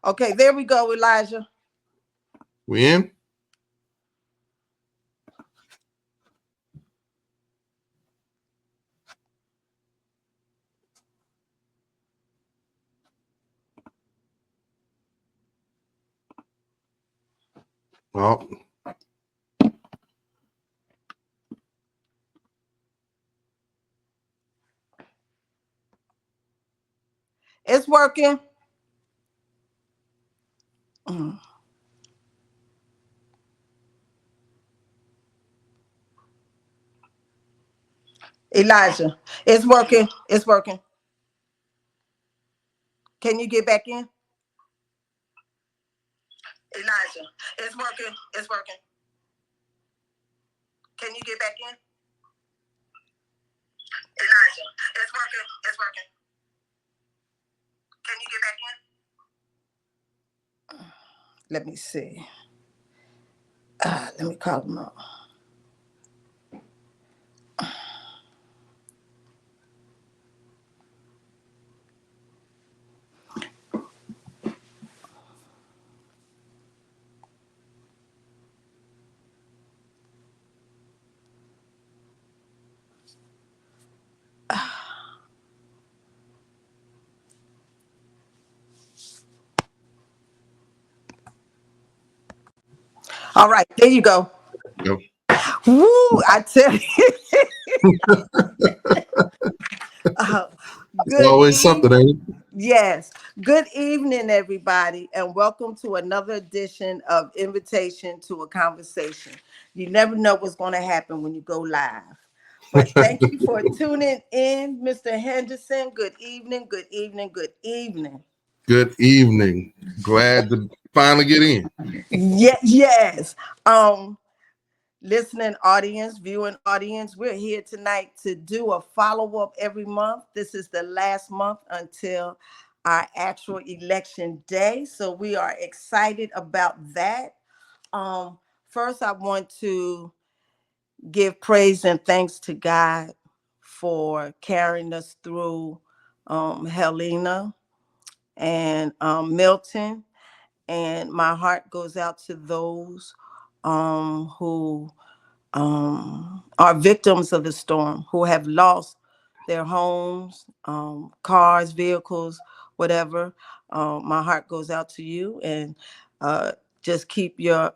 Okay, there we go, Elijah. We in? Well, It's working. Mm. Elijah, it's working. It's working. Can you get back in? Elijah, it's working. It's working. Can you get back in? Elijah, it's working. It's working. Can you get back in? Let me see. Let me call him up. All right, there you go. go. Woo! I tell you. uh, It's good always something, evening. ain't it? Yes. Good evening, everybody, and welcome to another edition of Invitation to a Conversation. You never know what's going to happen when you go live. But thank you for tuning in, Mr. Henderson. Good evening, good evening, good evening. Good evening. Glad to finally get in. Yes. Um, Listening audience, viewing audience, we're here tonight to do a follow-up every month. This is the last month until our actual election day, so we are excited about that. First, I want to give praise and thanks to God for carrying us through Helena and Milton, and my heart goes out to those who are victims of the storm, who have lost their homes, cars, vehicles, whatever. My heart goes out to you, and uh, just keep your,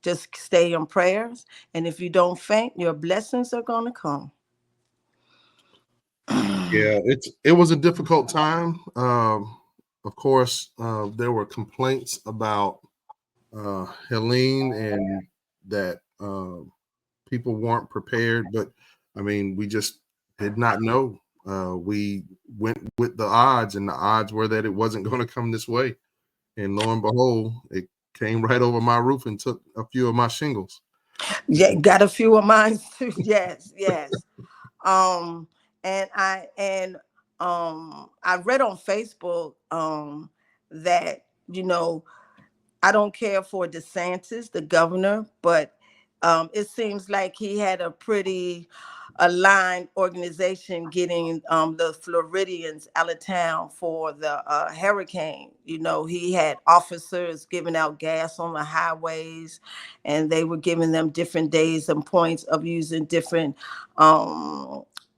just stay in prayers. And if you don't faint, your blessings are going to come. Yeah, it was a difficult time. Of course, there were complaints about Helene and that people weren't prepared, but I mean, we just did not know. We went with the odds, and the odds were that it wasn't going to come this way. And lo and behold, it came right over my roof and took a few of my shingles. Yeah, got a few of mine too. Yes, yes. Um, and I read on Facebook that you know I don't care for DeSantis, the governor, but it seems like he had a pretty aligned organization getting the Floridians out of town for the hurricane. You know, he had officers giving out gas on the highways, and they were giving them different days and points of using different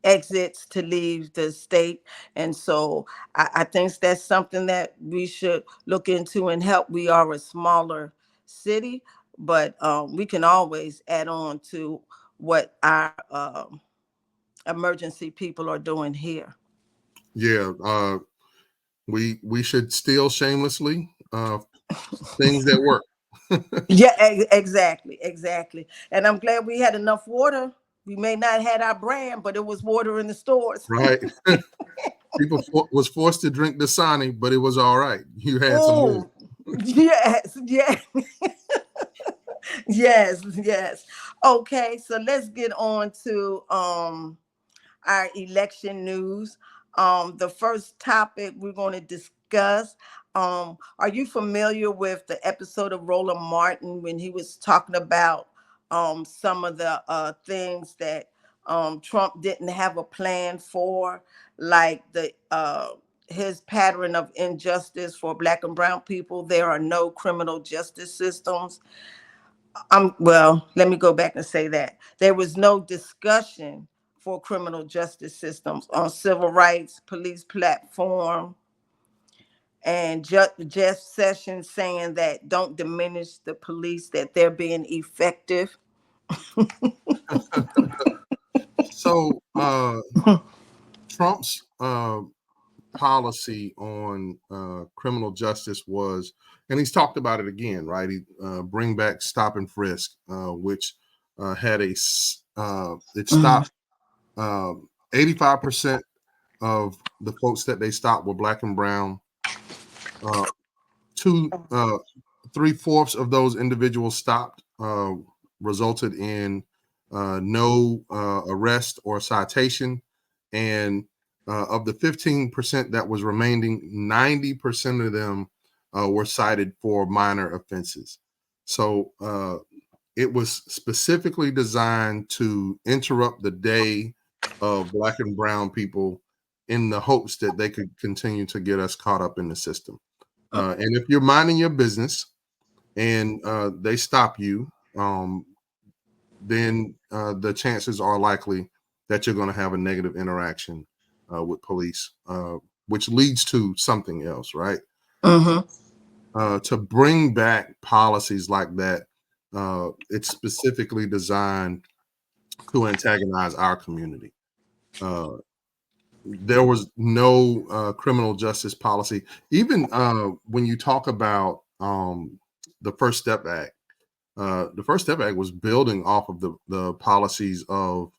exits to leave the state. And so I think that's something that we should look into and help. We are a smaller city, but we can always add on to what our emergency people are doing here. Yeah, we should steal shamelessly things that work. Yeah, exactly, exactly. And I'm glad we had enough water. We may not had our brand, but it was water in the stores. Right. People was forced to drink Dasani, but it was all right. You had some Oh, water. yes, yes, yes, yes. Okay, so let's get on to our election news. The first topic we're going to discuss. Are you familiar with the episode of Roland Martin when he was talking about some of the things that Trump didn't have a plan for, like the his pattern of injustice for black and brown people. There are no criminal justice systems. Well, let me go back and say that there was no discussion for criminal justice systems on civil rights, police platform, and Jeff Sessions saying that don't diminish the police, that they're being effective. So Trump's policy on criminal justice was, and he's talked about it again, right? He bring back stop and frisk, which had it stopped 85% of the folks that they stopped were black and brown. Uh, two, 3/4 of those individuals stopped resulted in no arrest or citation, and of the 15% that was remaining, 90% of them were cited for minor offenses. So it was specifically designed to interrupt the day of black and brown people in the hopes that they could continue to get us caught up in the system. And if you're minding your business and they stop you, then the chances are likely that you're going to have a negative interaction with police, which leads to something else, right? To bring back policies like that, it's specifically designed to antagonize our community. There was no criminal justice policy. Even when you talk about the First Step Act, the First Step Act was building off of the policies of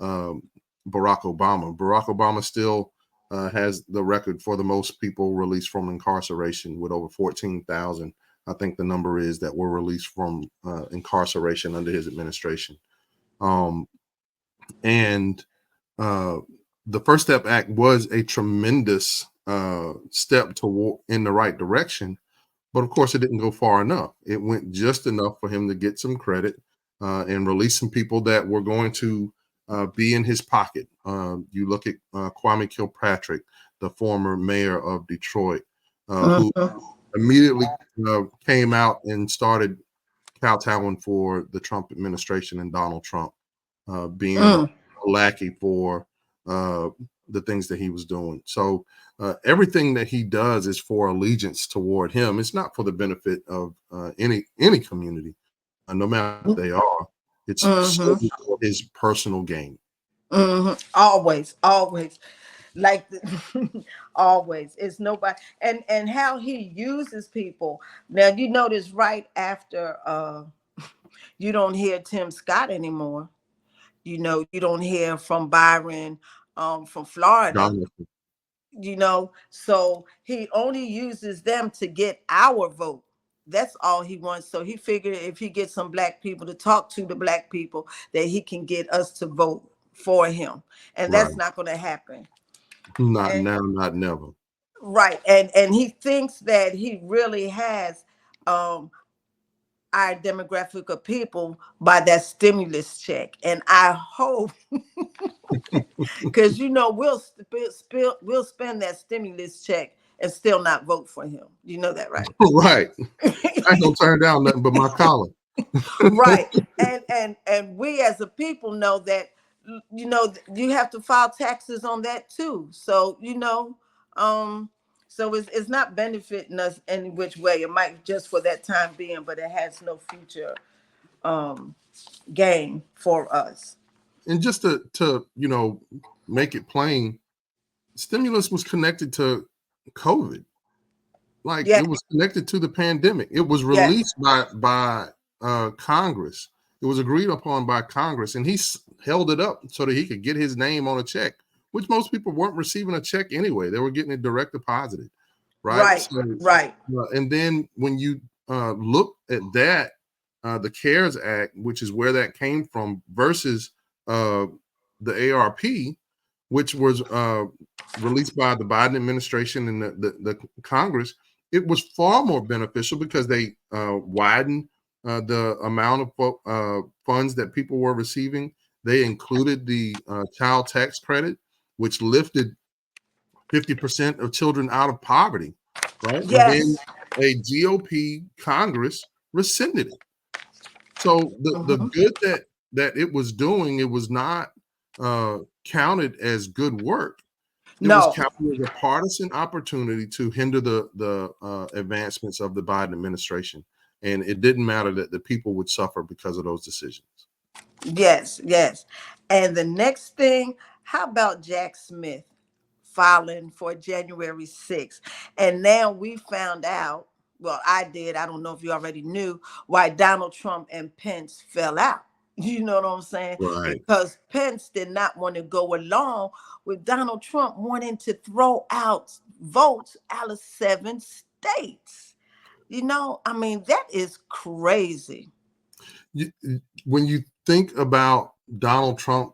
um, Barack Obama. Barack Obama still has the record for the most people released from incarceration, with over 14,000. I think the number is that were released from incarceration under his administration. Um, and uh, the First Step Act was a tremendous step toward in the right direction, but of course, it didn't go far enough. It went just enough for him to get some credit and release some people that were going to be in his pocket. You look at Kwame Kilpatrick, the former mayor of Detroit, who immediately came out and started kowtowing for the Trump administration and Donald Trump, being a lackey for the things that he was doing. So everything that he does is for allegiance toward him. It's not for the benefit of any community, no matter what they are. It's solely for his personal gain. Always, always. Like always, it's nobody. And how he uses people. Now you notice right after you don't hear Tim Scott anymore. You don't hear from Byron from Florida. Jonathan. So he only uses them to get our vote. That's all he wants. So he figured if he gets some black people to talk to the black people, that he can get us to vote for him. And Right. that's not going to happen. Not And now, not never. right. And he thinks that he really has um our demographic of people by that stimulus check. And I hope, because we'll spend that stimulus check and still not vote for him. You know that, right? Right. I ain't gonna turn down nothing but my collar. Right. And we as a people know that you have to file taxes on that too. So um so it's not benefiting us any which way. It might just for that time being, but it has no future um gain for us. And just to make it plain, stimulus was connected to COVID. Like, Yeah. it was connected to the pandemic. It was Yes. released by Congress. It was agreed upon by Congress, and he held it up so that he could get his name on a check, which most people weren't receiving a check anyway. They were getting it direct deposited, right? Right. So, Right. and then when you look at that, the CARES Act, which is where that came from, versus uh, the ARP, which was released by the Biden administration and the Congress, it was far more beneficial because they widened the amount of funds that people were receiving. They included the child tax credit, which lifted 50% of children out of poverty, right? And then Yes. a GOP Congress rescinded it. So the Mhm. good that it was doing, it was not counted as good work. It was No. counted as a partisan opportunity to hinder the advancements of the Biden administration, and it didn't matter that the people would suffer because of those decisions. Yes, yes. And the next thing, how about Jack Smith filing for January 6th? And now we found out, well, I did, I don't know if you already knew, why Donald Trump and Pence fell out. You know what I'm saying? Right. Because Pence did not want to go along with Donald Trump wanting to throw out votes out of 7 states. I mean, that is crazy. You, when you think about Donald Trump,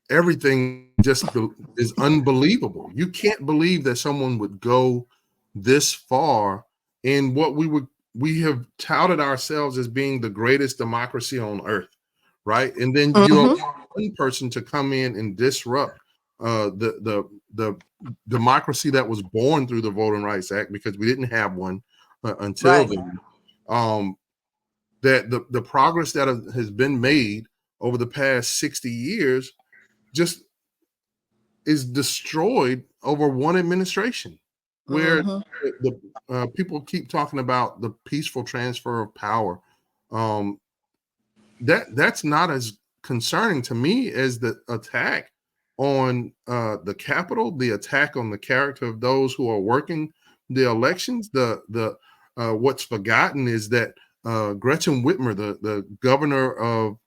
everything just is unbelievable. You can't believe that someone would go this far in what we have touted ourselves as being the greatest democracy on earth, right? And then you allow Hmm. one person to come in and disrupt the democracy that was born through the Voting Rights Act, because we didn't have one until Right. then. Um, that the progress that has been made over the past 60 years just is destroyed over one administration, where Hmm. the people keep talking about the peaceful transfer of power. Um, that's not as concerning to me as the attack on the Capitol, the attack on the character of those who are working the elections. The what's forgotten is that Gretchen Whitmer, the governor of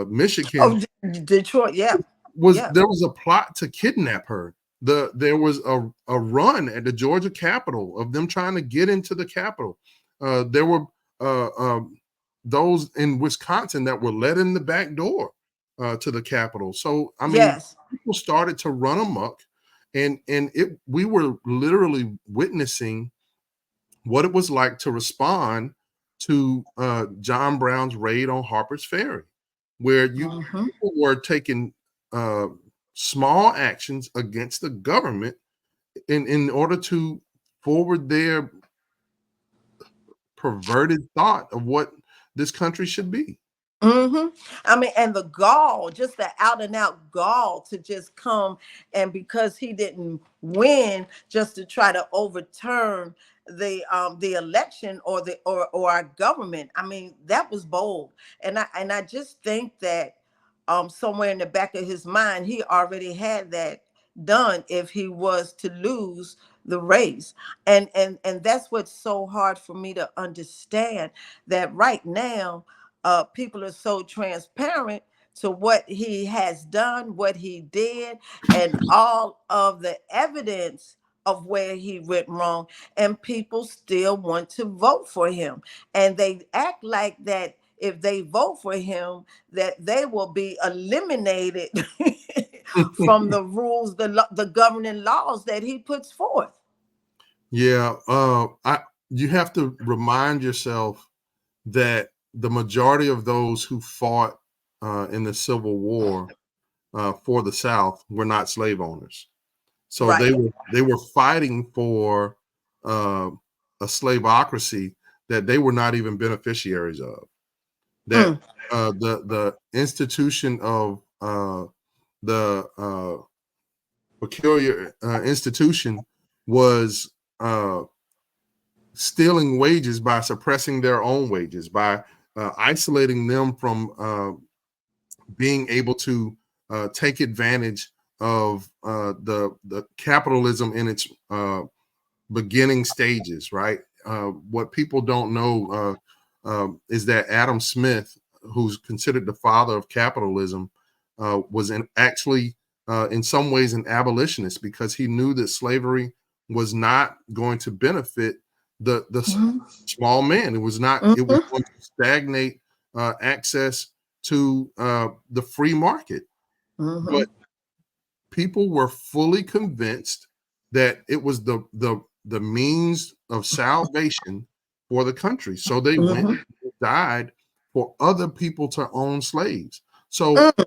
Michigan, Oh, Detroit. Yeah. Yeah. there was a plot to kidnap her. There was a run at the Georgia Capitol of them trying to get into the Capitol. There were uh, um, those in Wisconsin that were let in the back door to the Capitol. So I mean, Yes. people started to run amok, and we were literally witnessing what it was like to respond to John Brown's raid on Harper's Ferry, where Hmm. people were taking uh, small actions against the government in order to forward their perverted thought of what this country should be. Hmm. I mean, and the gall, just the out and out gall to just come, and because he didn't win, just to try to overturn the election, or our government. I mean, that was bold. And I just think that somewhere in the back of his mind, he already had that done if he was to lose the race. And that's what's so hard for me to understand, that right now people are so transparent to what he has done, what he did, and all of the evidence of where he went wrong, and people still want to vote for him. And they act like that if they vote for him, that they will be eliminated from the rules, the governing laws that he puts forth. Yeah, you have to remind yourself that the majority of those who fought in the Civil War for the South were not slave owners. So Right. they were fighting for uh, a slaveocracy that they were not even beneficiaries of. That Mm. the institution of the peculiar institution was stealing wages by suppressing their own wages, by isolating them from being able to take advantage of the capitalism in its beginning stages, right? What people don't know is that Adam Smith, who's considered the father of capitalism, was actually, in some ways, an abolitionist, because he knew that slavery was not going to benefit the Mhm. small man. It was not. It was Mhm. going to stagnate access to the free market. But Mhm. people were fully convinced that it was the means of salvation for the country. So they went Mhm. and died for other people to own slaves. So Mm.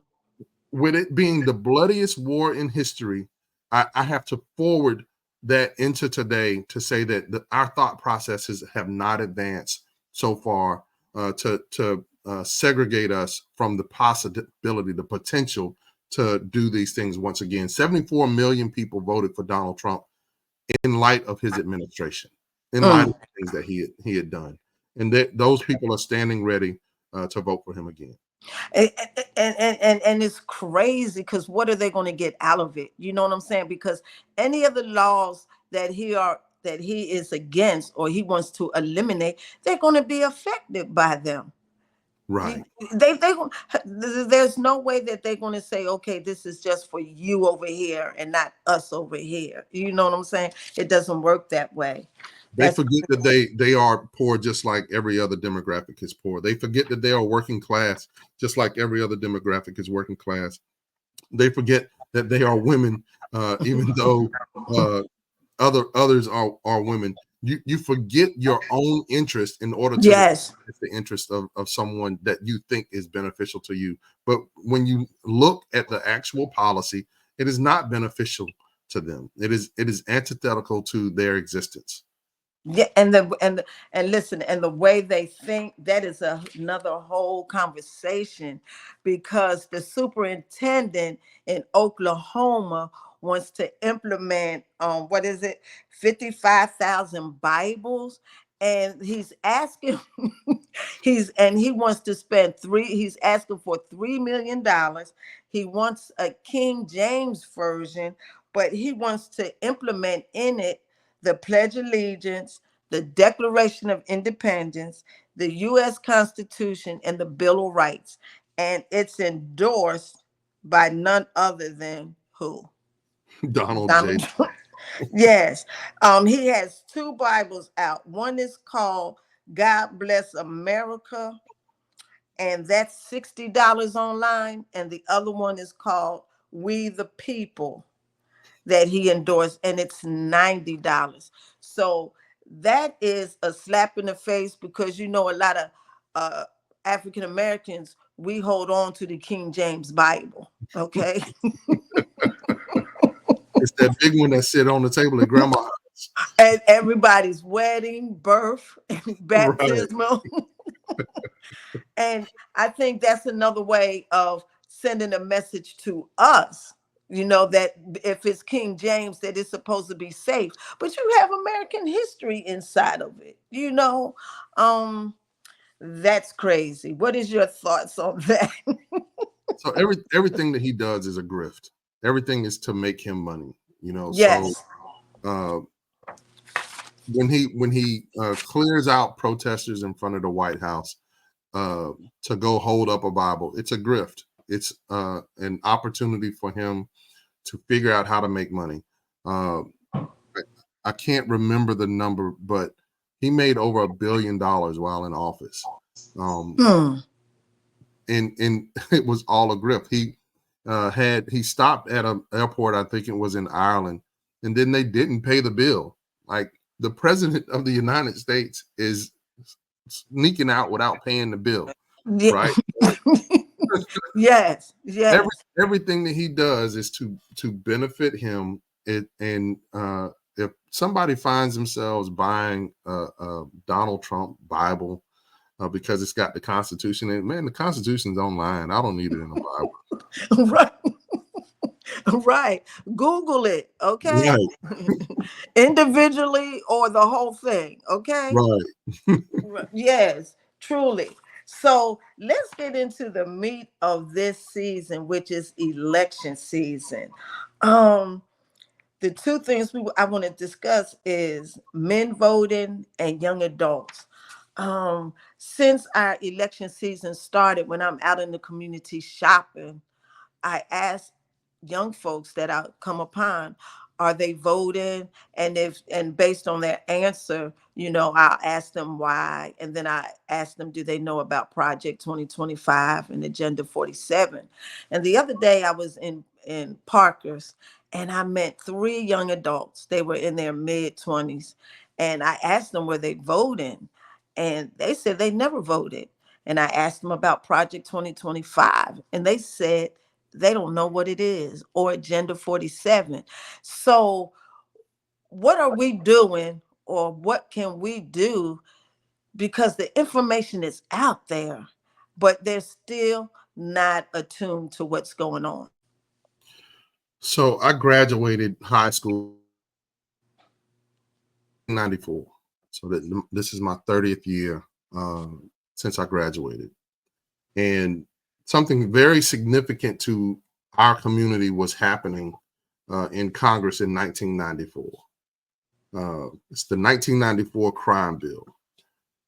with it being the bloodiest war in history, I have to forward that into today to say that our thought processes have not advanced so far to segregate us from the possibility, the potential to do these things once again. 74 million people voted for Donald Trump in light of his administration, in light of Mm. the things that he had done, and that those people are standing ready to vote for him again. And it's crazy because what are they going to get out of it? You know what I'm saying? Because any of the laws that he is against or he wants to eliminate, they're going to be affected by them. Right. They there's no way that they're going to say, okay, this is just for you over here and not us over here. You know what I'm saying? It doesn't work that way. They That's forget that they are poor just like every other demographic is poor. They forget that they are working class just like every other demographic is working class. They forget that they are women, even though uh, others are women. You forget your own interest in order to yes. the interest of someone that you think is beneficial to you. But when you look at the actual policy, it is not beneficial to them. It is antithetical to their existence. Yeah, and listen, and the way they think, that is another whole conversation, because the superintendent in Oklahoma wants to implement what is it, 55,000 Bibles, and he's asking he wants to spend he's asking for $3 million. He wants a King James version, but he wants to implement in it the Pledge of Allegiance, the Declaration of Independence, the U.S. Constitution, and the Bill of Rights. And it's endorsed by none other than who? Donald Donald J. Trump. Yes. He has two Bibles out. One is called God Bless America, and that's $60 online. And the other one is called We the People, that he endorsed, and it's $90. So that is a slap in the face, because a lot of uh, African Americans, we hold on to the King James Bible. Okay. It's that big one that sit on the table at grandma's house. At everybody's wedding, birth, and Right. baptismal. And I think that's another way of sending a message to us, that if it's King James, that it's supposed to be safe. But you have American history inside of it. Um, that's crazy. What is your thoughts on that? So everything that he does is a grift. Everything is to make him money. So Yes. uh, when he clears out protesters in front of the White House to go hold up a Bible, it's a grift. It's an opportunity for him to figure out how to make money. Uh, I can't remember the number, but he made over $1 billion while in office. Um, Hmm. and it was all a grift. He stopped at an airport, I think it was in Ireland, and then they didn't pay the bill. Like, the president of the United States is sneaking out without paying the bill, Yeah. right? Yes. Every Yes. everything that he does is to benefit him. And if somebody finds themselves buying a Donald Trump Bible because it's got the Constitution in it, man, the Constitution's online. I don't need it in a Bible. Right. Right. Google it. Okay. Right, Individually or the whole thing. Okay. right. Yes, truly. So let's get into the meat of this season, which is election season. Um, the two things I want to discuss is men voting and young adults. Since our election season started, when I'm out in the community shopping, I ask young folks that I come upon, are they voting? And based on their answer, I'll ask them why. And then I ask them, do they know about Project 2025 and Agenda 47? And the other day I was in Parker's, and I met three young adults. They were in their mid-20s. And I asked them, were they voting? And they said they never voted. And I asked them about Project 2025, and they said they don't know what it is, or Agenda 47. So what are we doing, or what can we do? Because the information is out there, but they're still not attuned to what's going on. So I graduated high school in 94. So this is my 30th year since I graduated. And something very significant to our community was happening in Congress in 1994. It's the 1994 crime bill.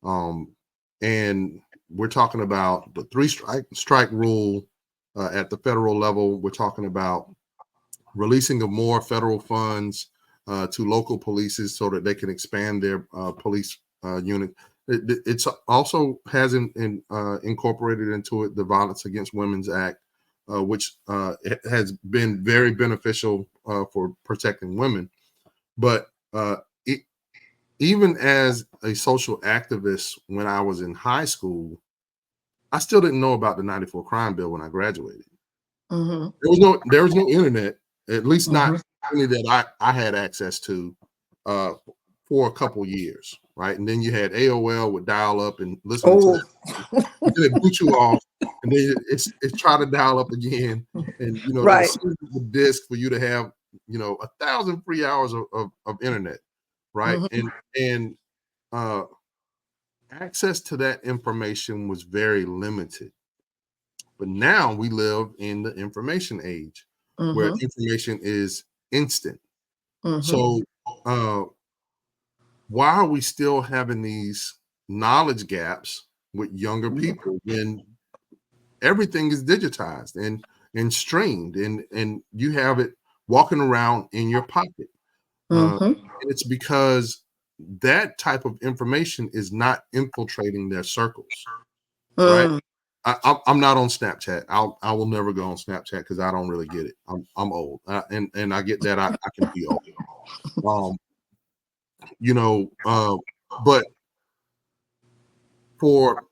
Um, and we're talking about the three strike rule at the federal level. We're talking about releasing of more federal funds to local polices so that they can expand their police unit. It's also has incorporated into it the Violence Against Women's Act, which has been very beneficial for protecting women. But it, even as a social activist, when I was in high school, I still didn't know about the '94 crime bill when I graduated. Mm-hmm. There was no internet, at least not Mm-hmm. any that I had access to uh, for a couple years, right? And then you had AOL with dial up and listening to Oh, that, and then it boot you off, and then it's try to dial up again, and it'll right. send the disk for you to have 1,000 free hours of internet, right? Mm-hmm. And uh, access to that information was very limited. But now we live in the information age where Mm-hmm. information is instant. Mm-hmm. So, uh, why are we still having these knowledge gaps with younger people when everything is digitized and streamed and you have it walking around in your pocket? Mm-hmm. And it's because that type of information is not infiltrating their circles, right? Mm. I'm not on Snapchat. I will never go on Snapchat because I don't really get it. I'm old, and I get that I can be old. Um, you know, but for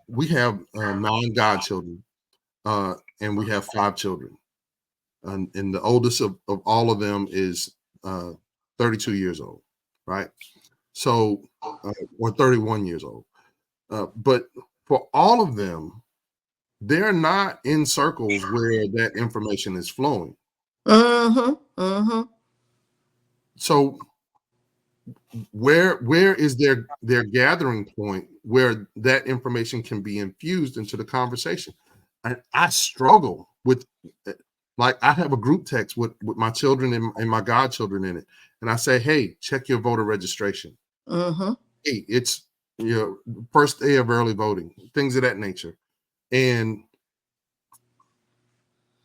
we have 9 godchildren, and we have 5 children, and the oldest of all of them is 32 years old, right? So, or 31 years old. But for all of them, they're not in circles where that information is flowing. Mm-hmm. Mm-hmm. So where is their gathering point where that information can be infused into the conversation? And I struggle with like I have a group text with my children and my godchildren in it, and I say, hey, check your voter registration. Mm-hmm. Hey, it's first day of early voting, things of that nature. And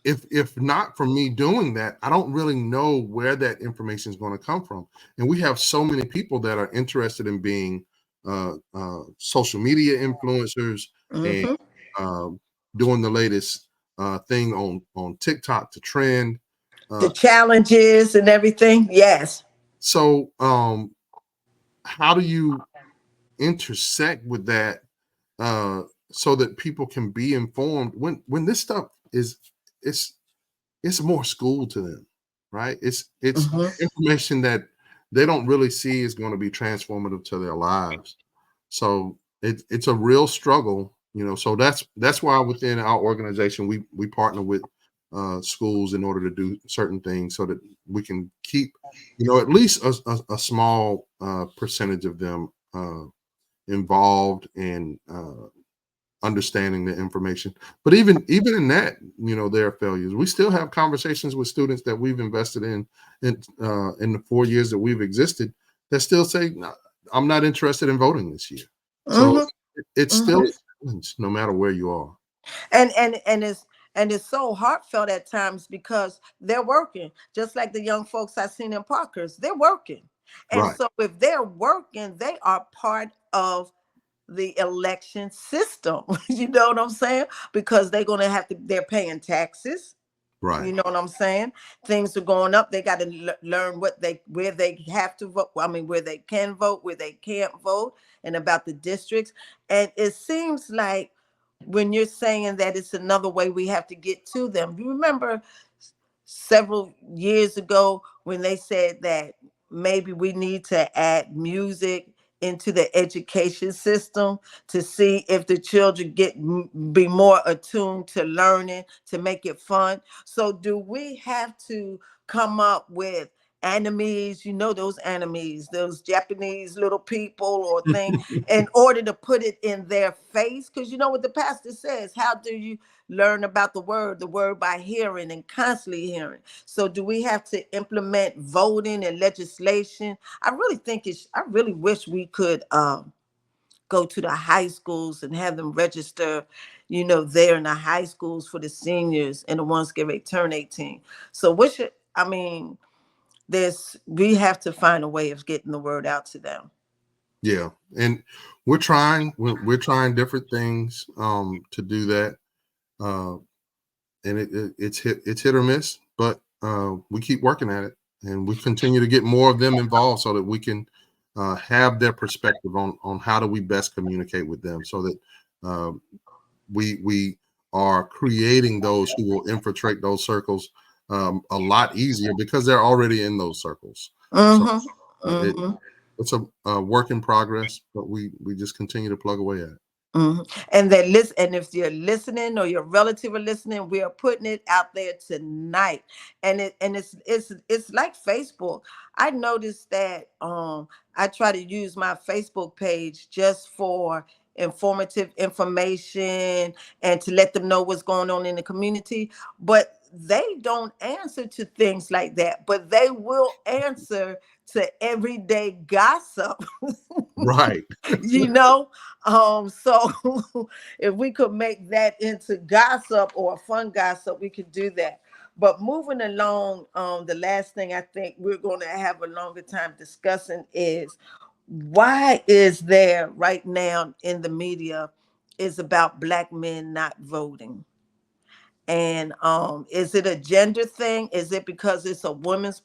if not for me doing that, I don't really know where that information is going to come from. And we have so many people that are interested in being social media influencers and Mm-hmm. uh, doing the latest thing on TikTok to trend. The Uh, challenges and everything. Yes. so how do you intersect with that uh, so that people can be informed when this stuff is it's it's more school to them, right? It's Mm-hmm. information that they don't really see is going to be transformative to their lives. So it's a real struggle, So that's why within our organization we partner with schools in order to do certain things so that we can keep, at least a small percentage of them involved in understanding the information. But even in that, there are failures. We still have conversations with students that we've invested in the 4 years that we've existed that still say, "No, I'm not interested in voting this year." So Mm-hmm. it's still Mm-hmm. a challenge no matter where you are. And it's so heartfelt at times because they're working, just like the young folks I seen in Parkers. They're working, and Right, so if they're working, they are part of the election system. You know what I'm saying? Because they're gonna have to. They're paying taxes. right, You know what I'm saying? Things are going up. They got to learn where they have to vote. I mean, where they can vote, where they can't vote, and about the districts. And it seems like when you're saying that it's another way we have to get to them, you remember several years ago when they said that maybe we need to add music into the education system to see if the children be more attuned to learning, to make it fun. So do we have to come up with enemies, you know, those enemies, those Japanese little people or thing, in order to put it in their face? Because you know what the pastor says, how do you learn about the word by hearing and constantly hearing? So do we have to implement voting and legislation? I really wish we could go to the high schools and have them register, you know, there in the high schools for the seniors and the ones get ready to turn 18. So I mean, we have to find a way of getting the word out to them. Yeah, and we're trying different things to do that, uh, and it's hit or miss, but we keep working at it, and we continue to get more of them involved so that we can have their perspective on how do we best communicate with them, so that uh, we are creating those who will infiltrate those circles a lot easier because they're already in those circles. So Mm-hmm. it Mm-hmm. it's a work in progress, but we just continue to plug away at it. Mhm. And that listen, and if you're listening or your relative are listening, we are putting it out there tonight. And it's like Facebook. I noticed that I try to use my Facebook page just for informative information and to let them know what's going on in the community. But they don't answer to things like that, but they will answer to everyday gossip. Right. you know so if we could make that into gossip or fun gossip, we could do that. But moving along, the last thing I think we're going to have a longer time discussing is why is there right now in the media is about black men not voting. And is it a gender thing? Is it because it's a woman's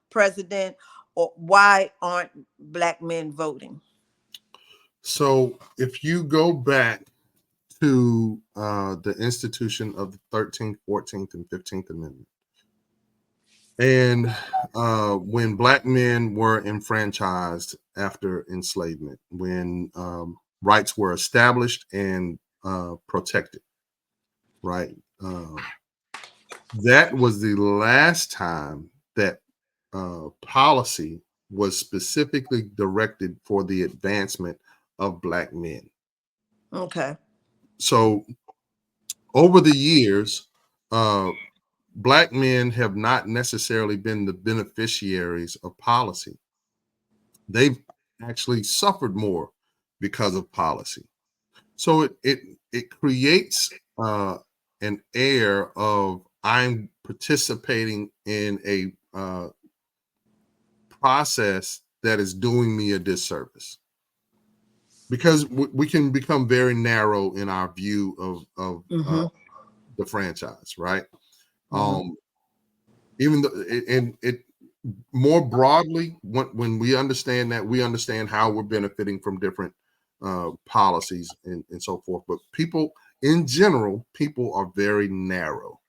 president? Or why aren't black men voting? So if you go back to the institution of the 13th, 14th, and 15th Amendment, and when black men were enfranchised after enslavement, when rights were established and protected, right? That was the last time that policy was specifically directed for the advancement of black men. Okay. So over the years, uh, black men have not necessarily been the beneficiaries of policy. They've actually suffered more because of policy. So it creates an air of I'm participating in a process that is doing me a disservice, because we can become very narrow in our view of Mm-hmm. the franchise, right? Mm-hmm. Um, even though and it more broadly, when we understand that, we understand how we're benefiting from different policies and so forth. But people in general, people are very narrow.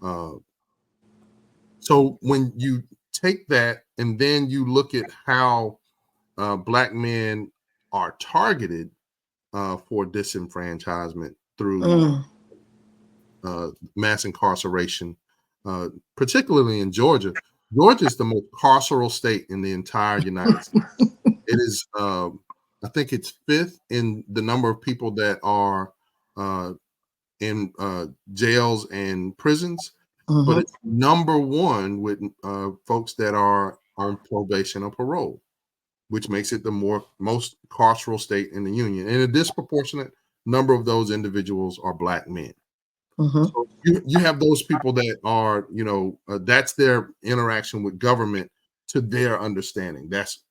Uh, so when you take that and then you look at how black men are targeted for disenfranchisement through Mm. mass incarceration, uh, particularly in Georgia. Georgia is the most carceral state in the entire United States. It is, I think it's fifth in the number of people that are uh, in jails and prisons, but Mm-hmm. it's number one with folks that are on probation or parole, which makes it the most carceral state in the union. And a disproportionate number of those individuals are black men. Mm-hmm. So you have those people that are, that's their interaction with government to their understanding. That's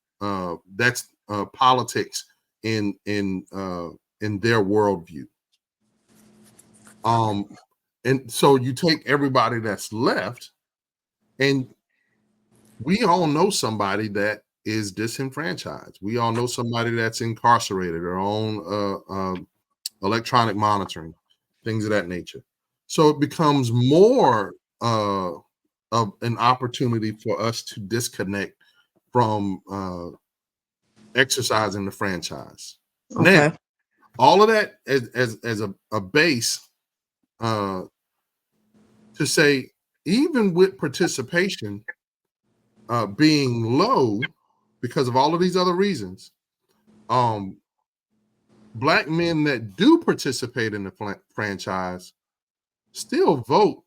politics in their worldview. Um, and so you take everybody that's left, and we all know somebody that is disenfranchised. We all know somebody that's incarcerated or on electronic monitoring, things of that nature. So it becomes more of an opportunity for us to disconnect from exercising the franchise. Now, Okay. all of that as a base uh, to say, even with participation being low because of all of these other reasons, um, Black men that do participate in the franchise still vote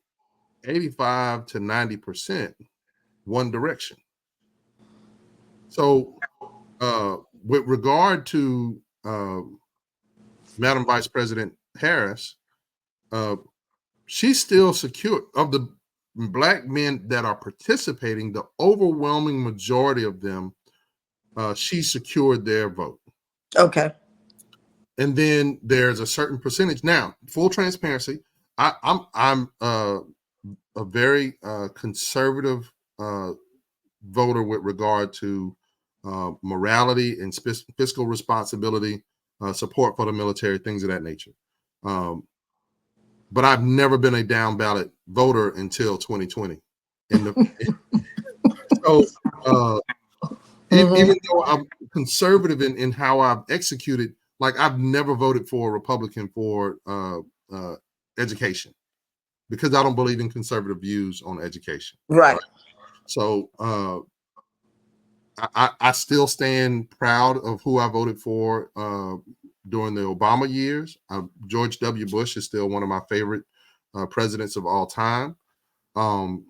85 to 90% one direction. So, with regard to Madam Vice President Harris, uh, she's still secure of the Black men that are participating. The overwhelming majority of them, she secured their vote. Okay. And then there's a certain percentage. Now, full transparency, I'm a very conservative voter with regard to morality and fiscal responsibility, support for the military, things of that nature. Um, but I've never been a down ballot voter until 2020. And so, uh, Mm-hmm. even though I'm conservative in how I've executed, like I've never voted for a Republican for education because I don't believe in conservative views on education. Right. Right. So I still stand proud of who I voted for during the Obama years. George W. Bush is still one of my favorite presidents of all time. Um,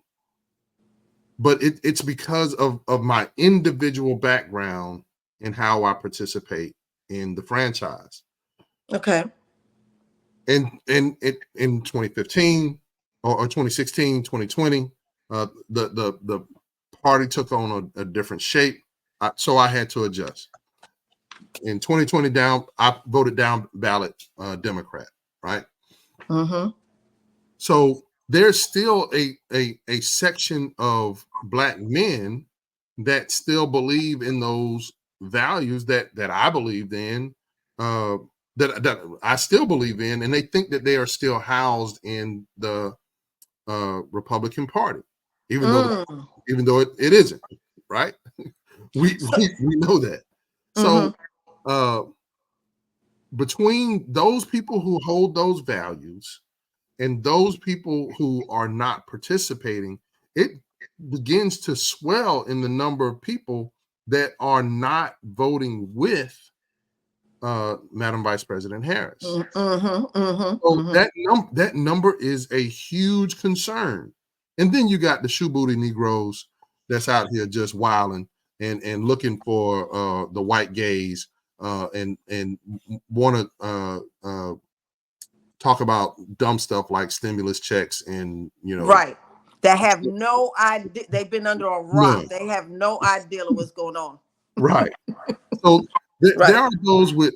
but it's because of my individual background and how I participate in the franchise. Okay. In 2015 or 2016, 2020, the party took on a different shape. So I had to adjust. In 2020 I voted down ballot Democrat, right? Mm-hmm. So there's still a section of Black men that still believe in those values that I believed in, uh, that I still believe in, and they think that they are still housed in the Republican Party, even though Mm. it isn't, right? We, So, we know that. mm-hmm. So uh, between those people who hold those values and those people who are not participating, it begins to swell in the number of people that are not voting with Madam Vice President Harris. Mm-hmm. Mm-hmm. So Mm-hmm. that number is a huge concern. And then you got the shoe booty Negroes that's out here just wilding and looking for the white gays and want to talk about dumb stuff like stimulus checks and Right. That have no idea. They've been under a rock. none. They have no idea of what's going on. Right. So there Right. are those with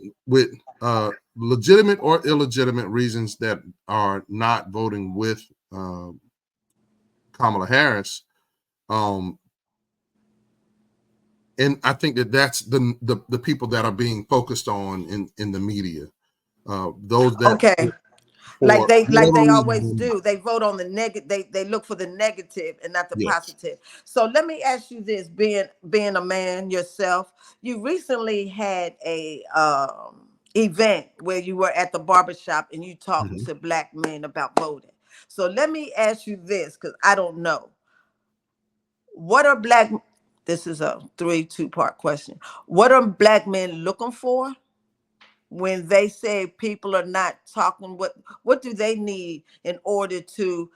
legitimate or illegitimate reasons that are not voting with Kamala Harris. Um, and I think that's the people that are being focused on in the media. Those that Okay. for Like whatever they always reason. do. They vote on the negative. They look for the negative and not the Yes. positive. So let me ask you this: being a man yourself, you recently had a event where you were at the barbershop and you talking Mhm. to Black men about voting. So let me ask you this, because I don't know. What are Black? This is a two-part question. What are Black men looking for when they say people are not talking? What do they need in order to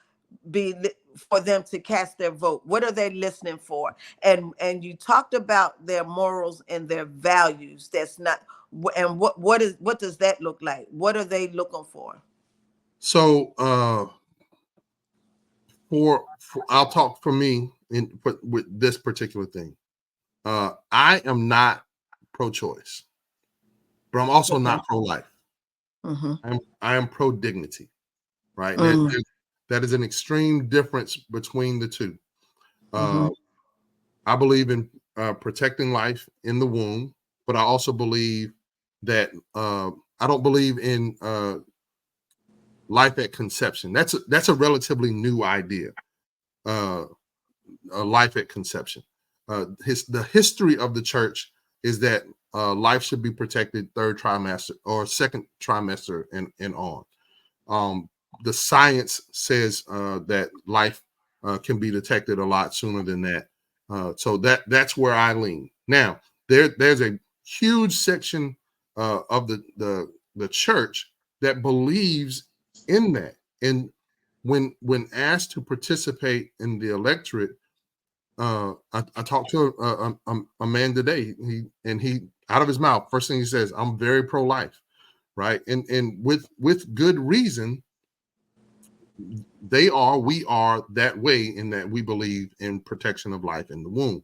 for them to cast their vote? What are they listening for? And you talked about their morals and their values. That's not. And what does that look like? What are they looking for? So for I'll talk for me with this particular thing. I am not pro-choice, but I'm also Okay. not pro-life. Mm-hmm. I am pro-dignity, right? Mm-hmm. That is an extreme difference between the two. Mm-hmm. Uh, I believe in protecting life in the womb, but I also believe that I don't believe in life at conception. That's a relatively new idea. Uh, life at conception. The history of the church is that life should be protected third trimester or second trimester and on. Um, the science says that life can be detected a lot sooner than that. So that's where I lean. Now there's a huge section of the church that believes in that, and when asked to participate in the electorate, I talked to a man today. He out of his mouth, first thing he says, "I'm very pro-life," right? And with good reason. We are that way in that we believe in protection of life in the womb.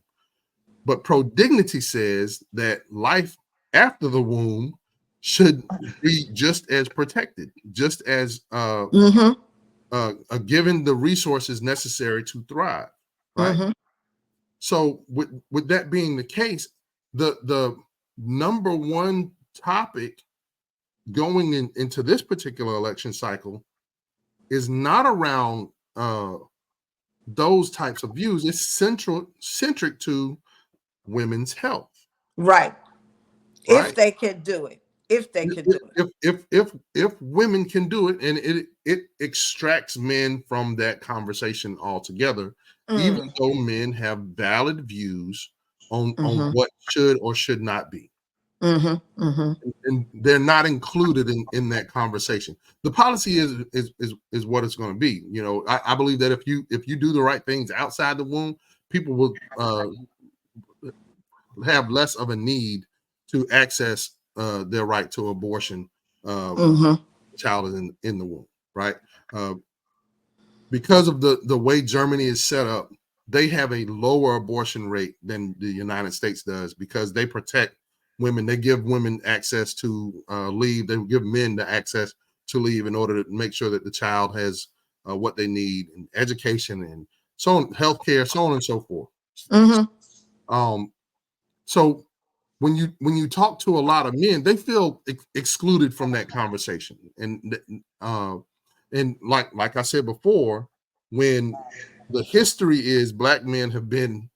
But pro dignity says that life after the womb should be just as protected, just as Mm-hmm. given the resources necessary to thrive, right? Mm-hmm. So with that being the case, the number one topic going into this particular election cycle is not around those types of views. It's centric to women's health, Right. If right? they can do it. If they can do it. If women can do it, and it extracts men from that conversation altogether, even Mm. though men have valid views on Mm-hmm. what should or should not be, Mm-hmm. Mm-hmm. and they're not included in that conversation. The policy is what it's going to be. You know, I believe that if you do the right things outside the womb, people will have less of a need to access their right to abortion. Mm-hmm. Child is in the womb, right? Uh, because of the way Germany is set up, they have a lower abortion rate than the United States does because they protect women. They give women access to leave. They give men the access to leave in order to make sure that the child has what they need in education and so on, healthcare, so on and so forth. Mm-hmm. Um, so when you talk to a lot of men, they feel excluded from that conversation, and like I said before, when the history is black men have been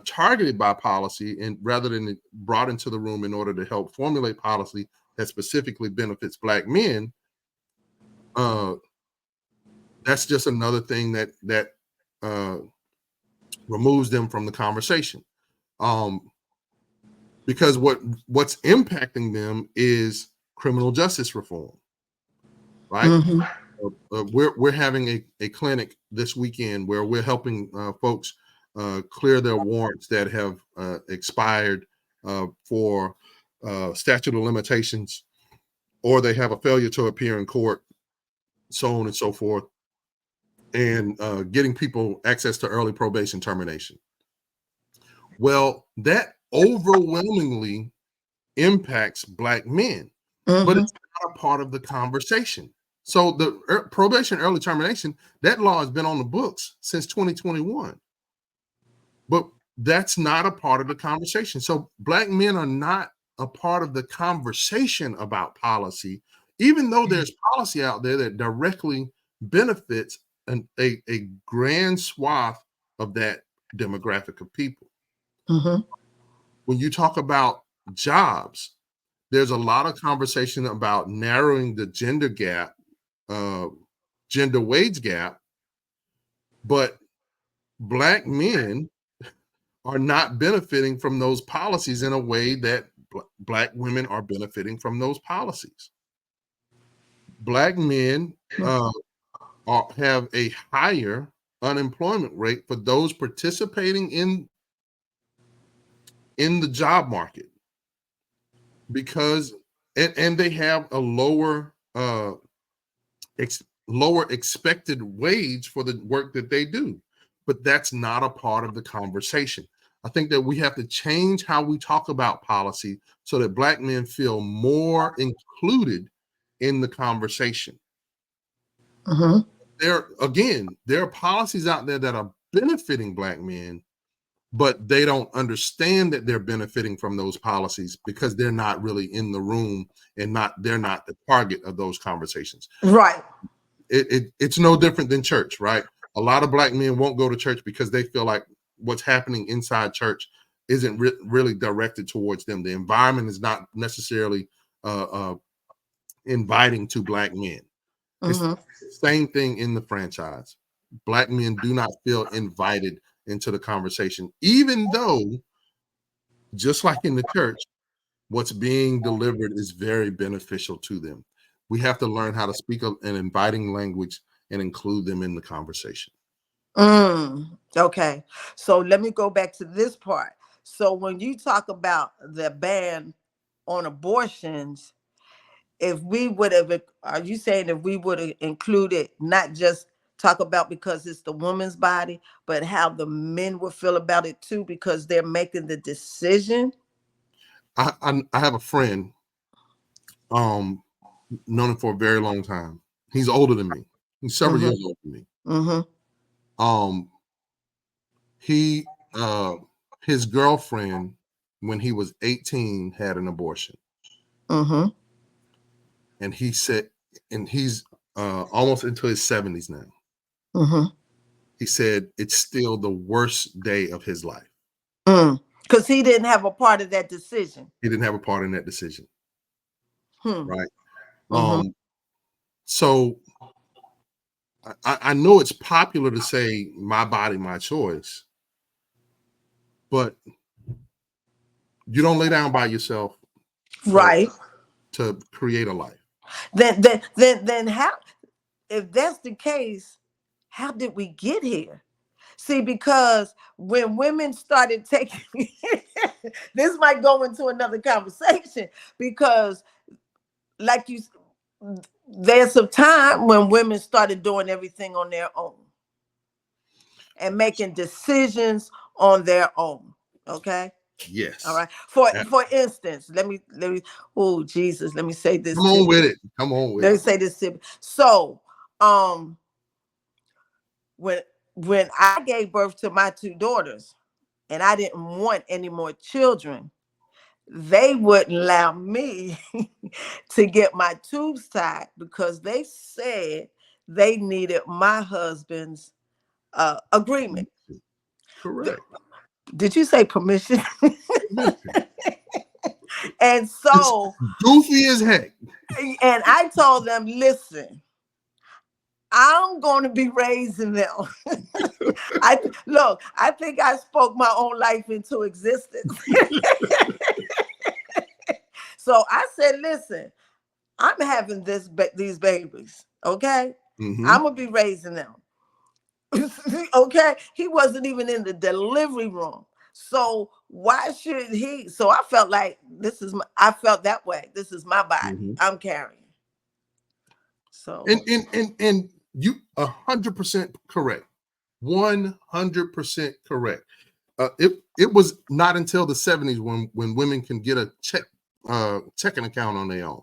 targeted by policy and rather than brought into the room in order to help formulate policy that specifically benefits black men, uh, that's just another thing that uh, removes them from the conversation. Um, because what's impacting them is criminal justice reform, right? Mm-hmm. We're having a clinic this weekend where we're helping folks clear their warrants that have expired for statute of limitations, or they have a failure to appear in court, so on and so forth, and getting people access to early probation termination. Well, that overwhelmingly impacts black men, but Mm-hmm. it's not a part of the conversation. So the probation early termination, that law has been on the books since 2021, but that's not a part of the conversation. So black men are not a part of the conversation about policy, even though there's policy out there that directly benefits a grand swath of that demographic of people. Mm-hmm. When you talk about jobs, there's a lot of conversation about narrowing the gender gap, uh, gender wage gap, but black men are not benefiting from those policies in a way that black women are benefiting from those policies. Black men have a higher unemployment rate for those participating in the job market because and they have a lower expected wage for the work that they do. But that's not a part of the conversation. I think that we have to change how we talk about policy so that black men feel more included in the conversation. Mm-hmm. There are policies out there that are benefiting black men, but they don't understand that they're benefiting from those policies because they're not really in the room and they're not the target of those conversations. Right. It's no different than church, right? A lot of black men won't go to church because they feel like what's happening inside church isn't really directed towards them. The environment is not necessarily inviting to black men. It's the same thing in the franchise. Black men do not feel invited into the conversation, even though, just like in the church, what's being delivered is very beneficial to them. We have to learn how to speak an inviting language and include them in the conversation. Okay. So let me go back to this part. So when you talk about the ban on abortions, if we would have, are you saying if we would have included not just talk about because it's the woman's body, but how the men would feel about it too, because they're making the decision? I have a friend, known him for a very long time. He's older than me. He's several Mm-hmm. years older than me. Mm-hmm. Um, he his girlfriend, when he was 18, had an abortion, Mm-hmm. and he said, and he's almost into his 70s now. Mm-hmm. He said it's still the worst day of his life. Because he didn't have a part of that decision. He didn't have a part in that decision, right? Mm-hmm. So I know it's popular to say my body, my choice, but you don't lay down by yourself Right. to create a life. Then how, if that's the case, how did we get here? See, because when women started taking this might go into another conversation, because like you, there's a time when women started doing everything on their own and making decisions on their own. Okay. All Yes. right. For instance, let me oh Jesus, let me say this Come on to with it. Come on with let me it. say this to so um when when I gave birth to my two daughters and I didn't want any more children, they wouldn't allow me to get my tubes tied because they said they needed my husband's agreement. Correct. Did you say permission? Listen, And it's so, goofy as heck. and I told them, listen, I'm going to be raising them. I think I spoke my own life into existence. So I said, listen, I'm having these babies, okay? Mm-hmm. I'm gonna be raising them. Okay? He wasn't even in the delivery room. So why should he? So I felt like I felt that way. This is my body. Mm-hmm. I'm carrying. So And you 100% correct. 100% correct. It was not until the 70s when women can get a checking account on their own.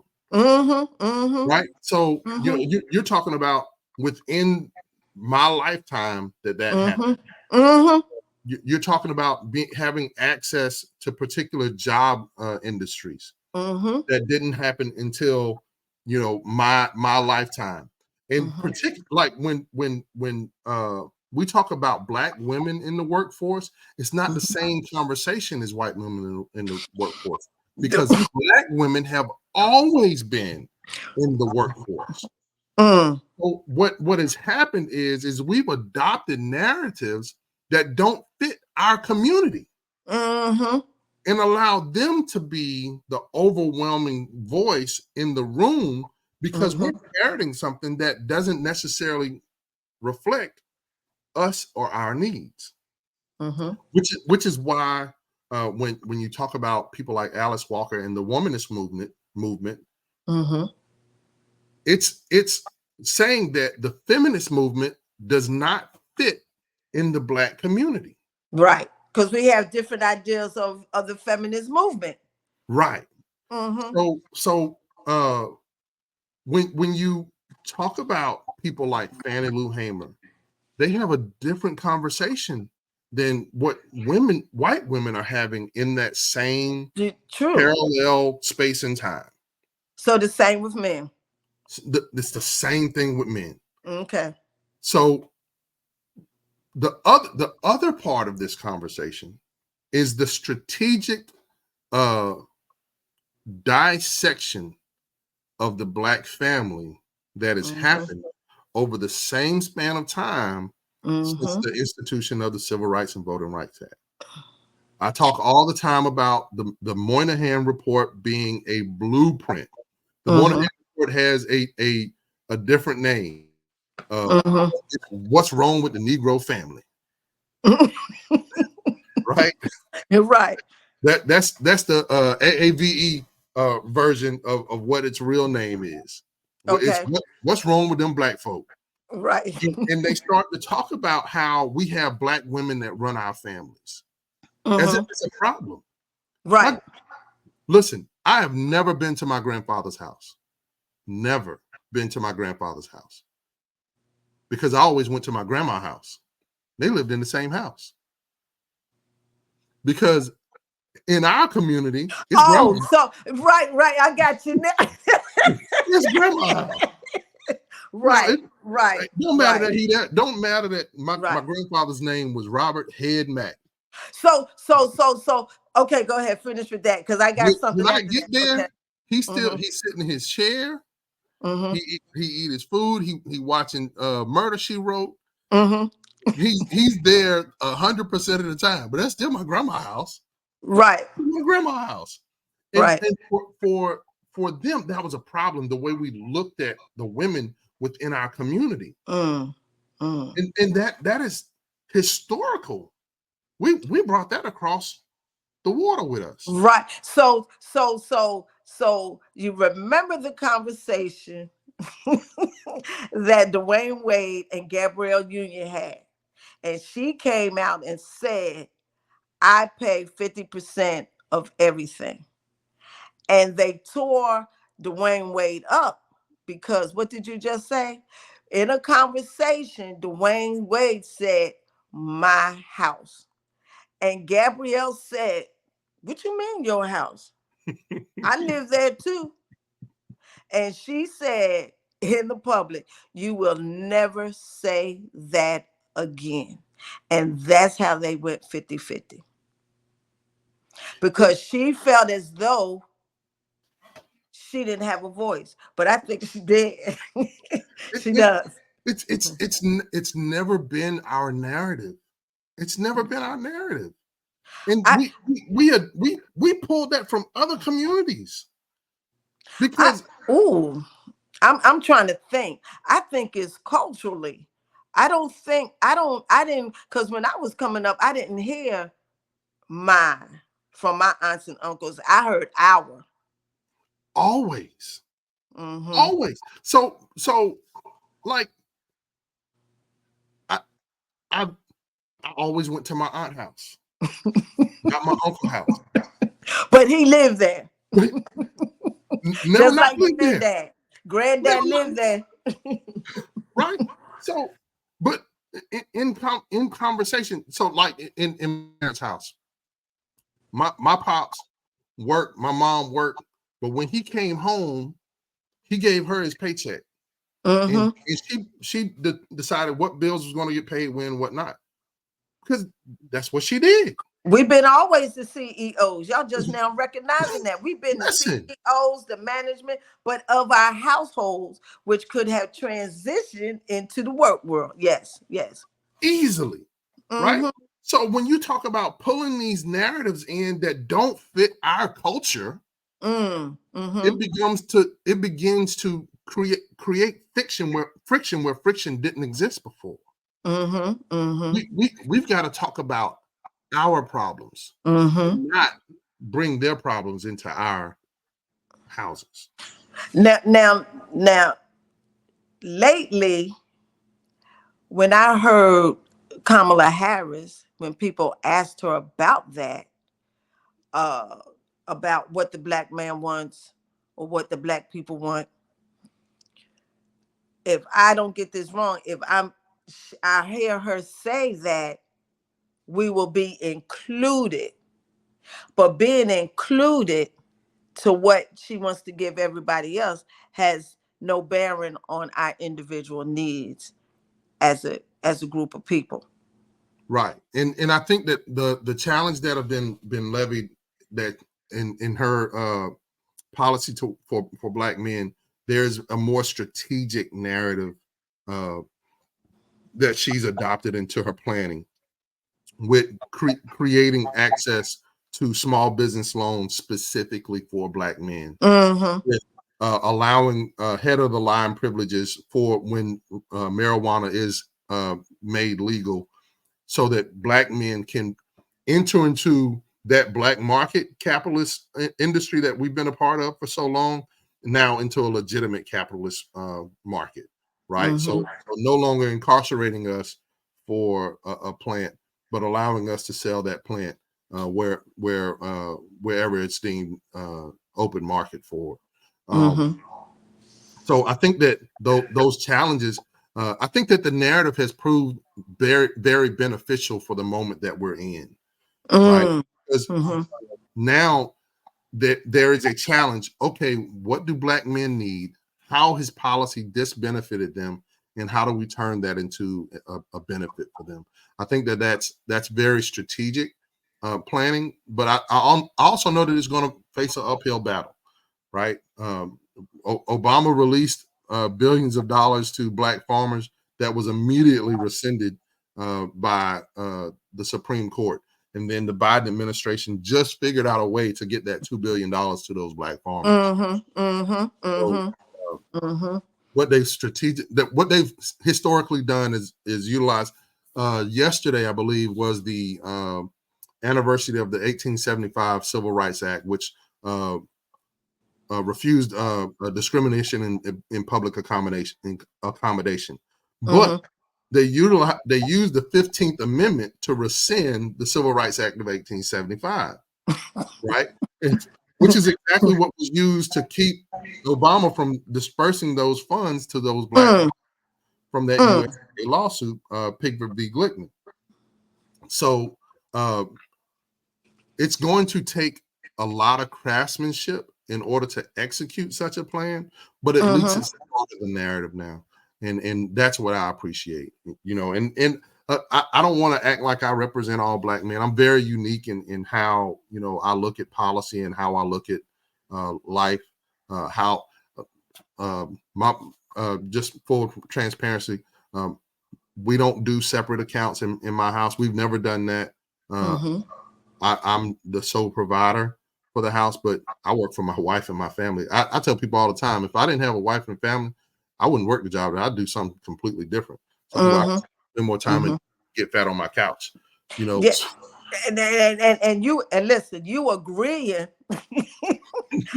Right. So mm-hmm, you're talking about within my lifetime that happened. mm-hmm, mm-hmm, You're talking about having access to particular job industries mm-hmm, that didn't happen until my lifetime. In mm-hmm, particular, like when we talk about black women in the workforce, it's not the same conversation as white women in the workforce, because black women have always been in the workforce. mm, So what has happened is we've adopted narratives that don't fit our community mm-hmm, and allow them to be the overwhelming voice in the room because we're mm-hmm, parroting something that doesn't necessarily reflect us or our needs. mm-hmm, Which is why when you talk about people like Alice Walker and the womanist movement, mm-hmm. it's saying that the feminist movement does not fit in the black community. Right. Because we have different ideas of the feminist movement. Right. Mm-hmm. So when you talk about people like Fannie Lou Hamer, they have a different conversation than what white women are having in that same True. parallel space and time. So the same with men. It's the same thing with men. Okay. So the other part of this conversation is the strategic uh, dissection of the Black family that has Mm-hmm. happened over the same span of time since Mm-hmm. the institution of the Civil Rights and Voting Rights Act. I talk all the time about the Moynihan Report being a blueprint. The Moynihan Mm-hmm. Report has a different name. Mm-hmm. What's wrong with the Negro family? Right? You're right. That's the AAVE version of what its real name is. Okay. What's wrong with them Black folk? Right. And they start to talk about how we have Black women that run our families as if Mm-hmm. it's a problem. My, Right. listen, I have never been to my grandfather's house. Never been to my grandfather's house because I always went to my grandma's house. They lived in the same house because in our community, it's grandma. Oh, so right. I got you now. It's grandma house. Now Right. Right. it don't matter Right. that don't matter that my Right. grandfather's name was Robert Head Mack. So. Okay, go ahead. Finish with that because I got When something I after get that. Okay. there, Mm-hmm. he's sitting in his chair. Mm-hmm. He eat his food. He watching Murder She Wrote. Mm-hmm. He's there 100% of the time. But that's still my grandma's house. Right. My grandma's house. And Right. for them, that was a problem. The way we looked at the women within our community, Mm. Mm. and that is historical. We brought that across the water with us. Right. So you remember the conversation that Dwayne Wade and Gabrielle Union had. And she came out and said, I pay 50% of everything. And they tore Dwayne Wade up because what did you just say? In a conversation, Dwayne Wade said, my house. And Gabrielle said, what you mean your house? I live there too. And she said in the public, you will never say that again. And that's how they went 50-50 It, because she felt as though she didn't have a voice. But I think she did. it, She it does. it's never been our narrative. It's never been our narrative. And I we pulled that from other communities I because ooh, I'm trying to think. I think it's culturally. I didn't because when I was coming up, I didn't hear mine from my aunts and uncles. I heard our. always, Mm-hmm. always. So like I I, I always went to my aunt house, not my uncle house. But he lived there. Never Just not like lived there. granddad. Never Granddad not lived there. right. So, but in conversation, so like in my parents' house, my pops worked, my mom worked, but when he came home, he gave her his paycheck, and, Mm-hmm. and she decided what bills was going to get paid when, what not, because that's what she did. We've been always the CEOs. Y'all just now recognizing that. We've been the Listen, CEOs, the management, but of our households, which could have transitioned into the work world. Yes, yes. easily, right? Mm-hmm. So when you talk about pulling these narratives in that don't fit our culture, Mm-hmm. it begins to create friction where friction didn't exist before. Mm-hmm. Mm-hmm. We've got to talk about our problems Mm-hmm. and not bring their problems into our houses. Now, lately, when I heard Kamala Harris, when people asked her uh, about what the black man wants or what the black people want, if I don't get this wrong, I hear her say that we will be included. But being included to what she wants to give everybody else has no bearing on our individual needs as a group of people. Right. And I think that the challenge that have been levied, that in her policy for Black men, there's a more strategic narrative uh, that she's adopted into her planning, with creating access to small business loans specifically for Black men, Mm-hmm. with allowing head of the line privileges for when marijuana is made legal, so that Black men can enter into that Black market capitalist industry that we've been a part of for so long, now into a legitimate capitalist market, right? So, Mm-hmm. so no longer incarcerating us for a plant, but allowing us to sell that plant wherever it's deemed open market for. Um, Mm-hmm. so I think that those challenges, I think that the narrative has proved very, very beneficial for the moment that we're in, right? Because Mm-hmm. now there is a challenge. Okay, what do Black men need? How has policy disbenefited them, and how do we turn that into a benefit for them? I think that that's very strategic planning, but I also know that it's going to face an uphill battle, right? Obama released billions of dollars to Black farmers that was immediately rescinded by the Supreme Court. And then the Biden administration just figured out a way to get that $2 billion to those Black farmers. Mm-hmm. Mm-hmm. So Mm-hmm. uh, Mm-hmm. what they've historically done is utilize. Yesterday, I believe, was the anniversary of the 1875 Civil Rights Act, which uh, refused discrimination in public accommodation. But Mm-hmm. they used the 15th Amendment to rescind the Civil Rights Act of 1875, right? Which is exactly what was used to keep Obama from dispersing those funds to those Black Mm, farmers from that mm, USA lawsuit, Pickford v. Glynn. So uh, it's going to take a lot of craftsmanship in order to execute such a plan, but at least mm-hmm. it's part of the narrative now, and that's what I appreciate, and I don't want to act like I represent all Black men. I'm very unique in how I look at policy and how I look at life, how my just full transparency. Um, we don't do separate accounts in my house. We've never done that. Uh, Mm-hmm. I'm the sole provider for the house, but I work for my wife and my family. I tell people all the time, if I didn't have a wife and family, I wouldn't work the job. I'd do something completely different. Some people, I Mm-hmm. spend more time and Mm-hmm. get fat on my couch. You know, Yeah. And you and listen, you agreeing.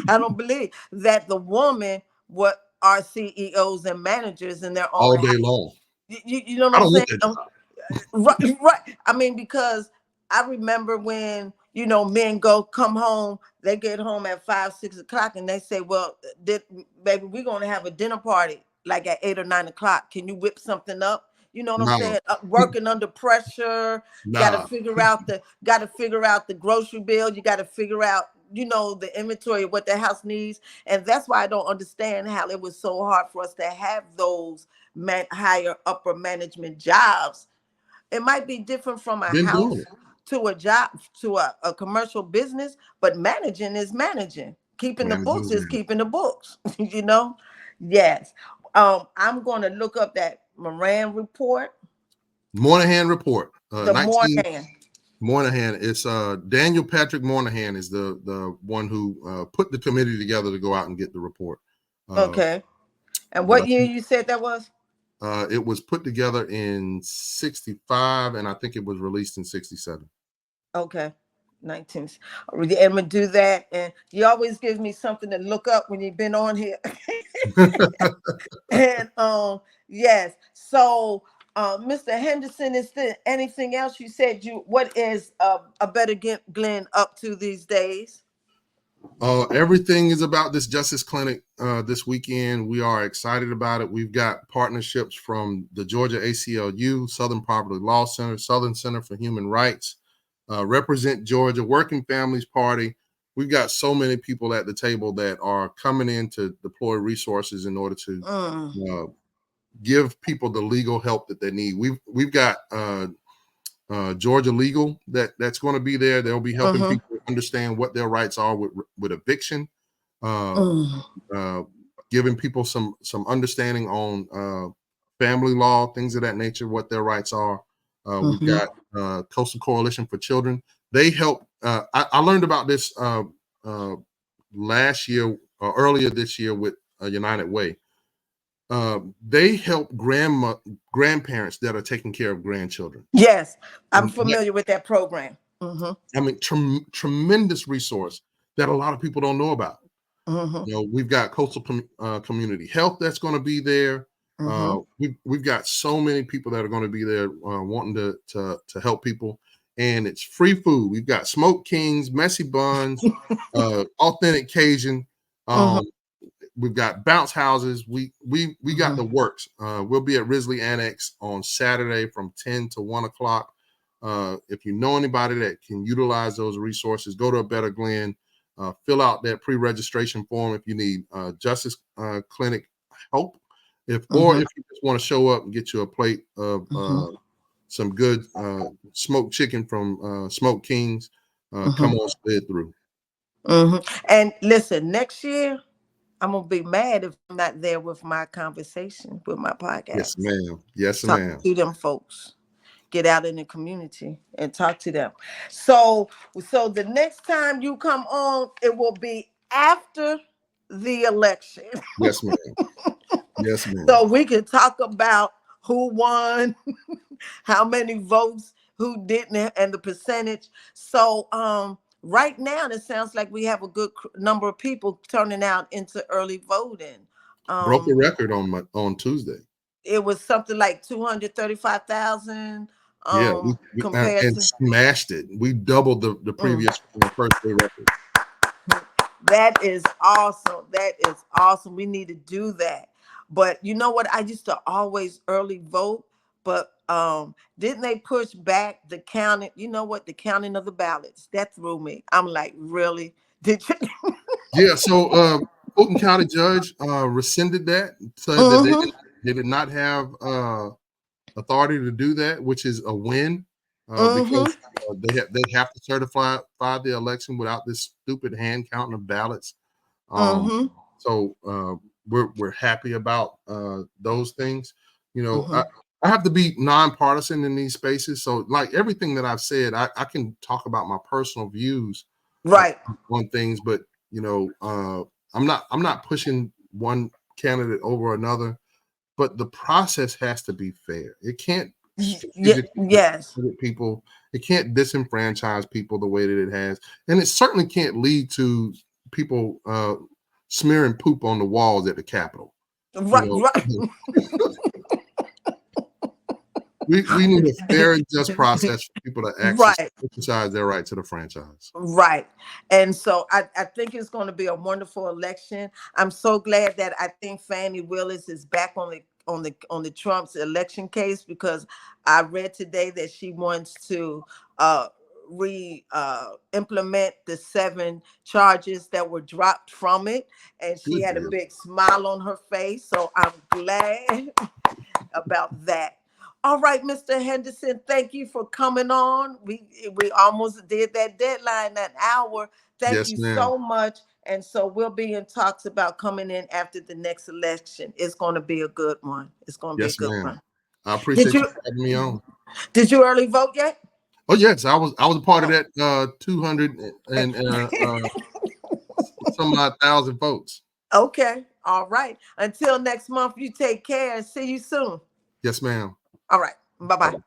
I don't believe that the woman what are CEOs and managers in their own all house. day long. You know what I I'm don't want saying? that job. Right, right. I mean, because I remember when men come home, they get home at 5, 6 o'clock, and they say, "Well, baby, we're gonna have a dinner party like at 8 or 9 o'clock. Can you whip something up?" You know what I'm Nah, saying? Working under pressure, nah. got to figure out the grocery bill. You got to figure out the inventory of what the house needs, and that's why I don't understand how it was so hard for us to have those higher upper management jobs. It might be different from a Been house doing it. to a job to a commercial business, but managing is managing. Keeping the books Managing is man. keeping the books. Yes. I'm going to look up that Moran report, Moynihan report. the 19 Moran. Moynihan. It's Daniel Patrick Moynihan is the one who put the committee together to go out and get the report. Uh, Okay. And but I what year think you said that was? it was put together in '65, and I think it was released in '67. Okay. 19. I'm gonna do that, and you always give me something to look up when you've been on here. And yes. So Mr. Henderson, is there anything else you said? What is a better Glenn up to these days? Everything is about this Justice Clinic this weekend. We are excited about it. We've got partnerships from the Georgia ACLU, Southern Poverty Law Center, Southern Center for Human Rights, Represent Georgia, Working Families Party. We've got so many people at the table that are coming in to deploy resources in order to uh, give people the legal help that they need. We've got Georgia Legal that's going to be there. They'll be helping people understand what their rights are with eviction, uh, giving people some understanding on family law, things of that nature, what their rights are. We've got Coastal Coalition for Children. They help. I learned about this last year, earlier this year with United Way. They help grandparents that are taking care of grandchildren. Yes, I'm And familiar with that program. I mean, tremendous resource that a lot of people don't know about. We've got Coastal Community Health that's going to be there. We've got so many people that are going to be there wanting to help people, and it's free food. We've got Smoked Kings, Messy Buns, Authentic Cajun. We've got bounce houses. We got the works. We'll be at Risley Annex on Saturday from 10 to 1 o'clock. If you know anybody that can utilize those resources, go to a Better Glynn, fill out that pre-registration form if you need Justice Clinic help, or if you just want to show up and get you a plate of some good smoked chicken from Smoked Kings. Come on, slid through. And listen, next year I'm gonna be mad if I'm not there with my conversation with my Yes, podcast. ma'am. Yes, Talk ma'am. to them folks. Get out in the community and talk to them. So the next time you come on, it will be after the election. Yes, ma'am. Yes, ma'am. So we can talk about who won, how many votes, who didn't, and the percentage. So right now it sounds like we have a good number of people turning out into early voting. Broke a record on Tuesday. It was something like 235,000 Yeah, compared and to smashed it. We doubled the previous first day record. that is awesome. That is awesome. We need to do that. But you know what? I used to always early vote, but didn't they push back the counting? You know what? The counting of the ballots. That threw me. I'm like, really? Did you? Yeah, so Fulton County judge rescinded that, said that they did not have authority to do that, which is a win because they have to certify the election without this stupid hand counting of ballots. So we're happy about those things. I have to be nonpartisan in these spaces. So like everything that I've said, I can talk about my personal views Right. on things, but I'm not pushing one candidate over another. But the process has to be fair. It can't Yes. people. It can't disenfranchise people the way that it has, and it certainly can't lead to people smearing poop on the walls at the Capitol. Right. Right. We need a fair and just process for people to Right. exercise their right to the franchise. Right. And so I think it's going to be a wonderful election. I'm so glad that I think Fannie Willis is back on the Trump's election case, because I read today that she wants to implement the 7 charges that were dropped from it, and she Good had a deal. big smile on her face. So I'm glad about that. All right, Mr. Henderson, thank you for coming on. We almost did that deadline, that hour. Thank Yes, you ma'am. so much. And so we'll be in talks about coming in after the next election. It's going to be a good one. It's going to be a Yes, good ma'am. one. I Did appreciate you you having me on. did you early vote yet? Oh yes, I was a part of Oh. that 200 and some odd thousand votes. Okay. All right. Until next month, you take care and see you soon. Yes, ma'am. All right. Bye-bye. Bye-bye.